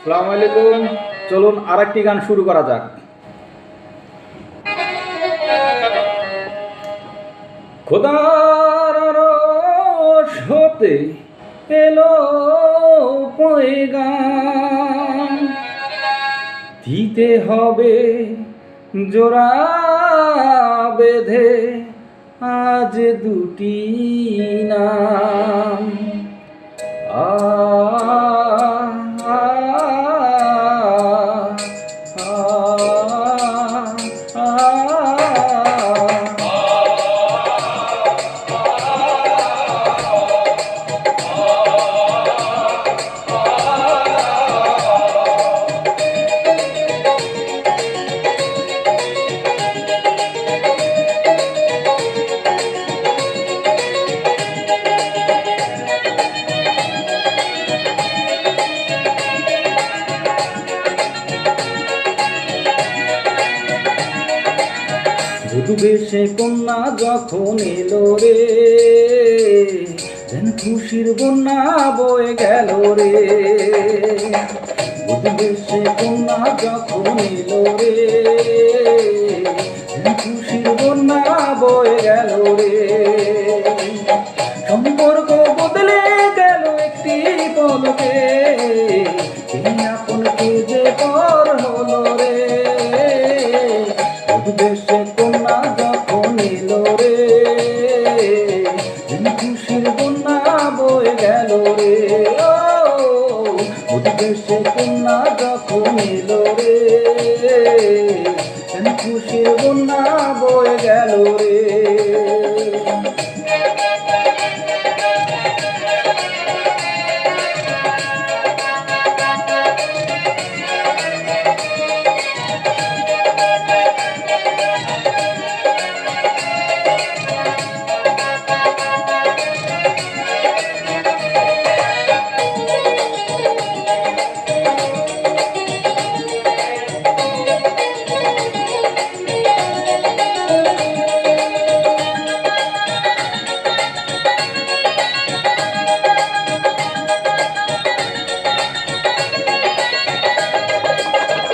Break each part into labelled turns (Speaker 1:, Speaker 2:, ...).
Speaker 1: আসসালামু আলাইকুম। চলুন আরেকটি গান শুরু করা যাক। খোদার আরশ হতে এলো পয়গাম, দিতে হবে জোড়া বেঁধে আজ দুটি নাম। আ আ আ বধূ বেশে কন্যা যখন এলো রে, যেন খুশির বন্যা বয়ে গেল রে। বধূ বেশে কন্যা যখন এলো রে, যেন খুশির বন্যা বয়ে গেল রে। সম্পর্ক বদলে গেল একটি পলকে, আপন কে যে পর হলো রে। বধূ বেশে কন্যা যখন এলো রে, যেন খুশির বন্যা বয়ে গেল রে। ও বধূ বেশে কন্যা যখন এলো রে, যেন খুশির বন্যা বয়ে গেল রে।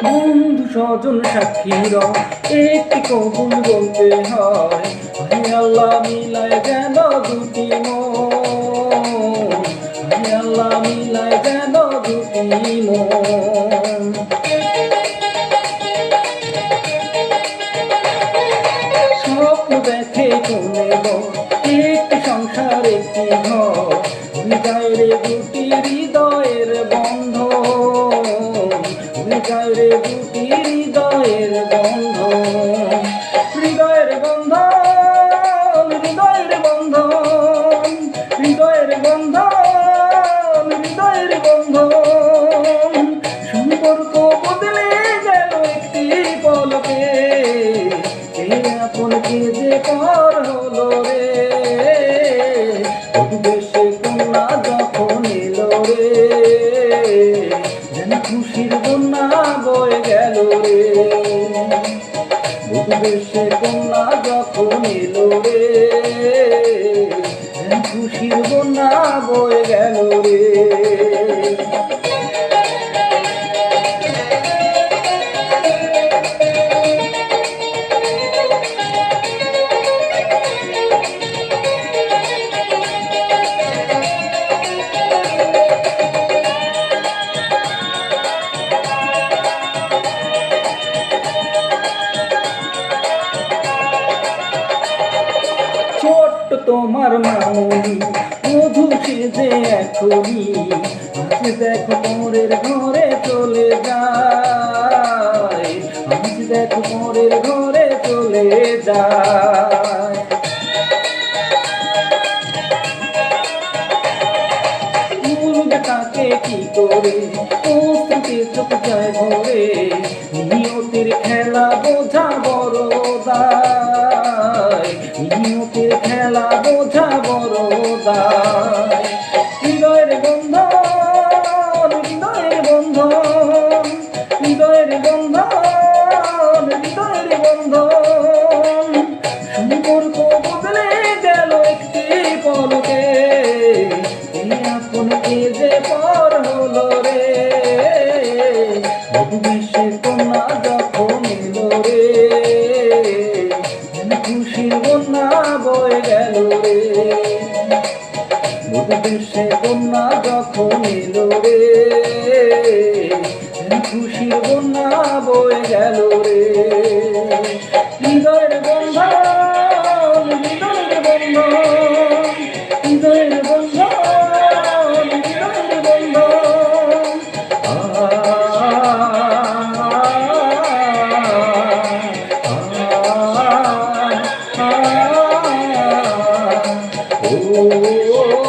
Speaker 1: বন্ধু স্বজন সাক্ষীর একটি কবুল বলতে হয়। হায় আল্লাহ মিলায় যেন দুটি মন, হায় আল্লাহ মিলায় যেন দুটি মন। স্বপ্ন দেখে কোনে একটি সংসার একটি ঘর, হৃদয়ের দুটি হৃদয়ের বন্ধ, হৃদয়ের দুটি হৃদয়ের বন্ধ। হৃদয়ের বন্ধন, হৃদয়ের বন্ধন, হৃদয়ের বন্ধন, হৃদয়ের বন্ধন। সম্পর্ক বদলে গেল একটি পলকে, কে আপন কে যে পর হলো রে। বধূ বেশে কন্যা যখন এলো রে, যেন খুশির বন্যা বয়ে গেল রে। বধূ বেশে কন্যা যখন এলো রে, যেন খুশির বন্যা বয়ে গেল রে। ছোট্ট তোমার মামনি বধূ সেজে এখনই, আজ দেখো মোরের ঘরে চলে যায়, আজ দেখো মোরের ঘরে চলে যায়। ভুলবে তাকে কি করে, অশ্রুতে চোখ যায় ভরে, নিয়তির খেলা বোঝা বড় দায়, নিয়তির খেলা বোঝা বড় দায়। হৃদয়ের বন্ধন, হৃদয়ের বন্ধন, হৃদয়ের বন্ধন, হৃদয়ের বন্ধন। সম্পর্ক বদলে গেল একটি পলকে, আপন কে যে পর হলো রে। বয়ে গেল রে। হৃদয়ের বন্ধন, হৃদয়ের বন্ধন, হৃদয়ের বন্ধন, হৃদয়ের বন্ধন। আ ও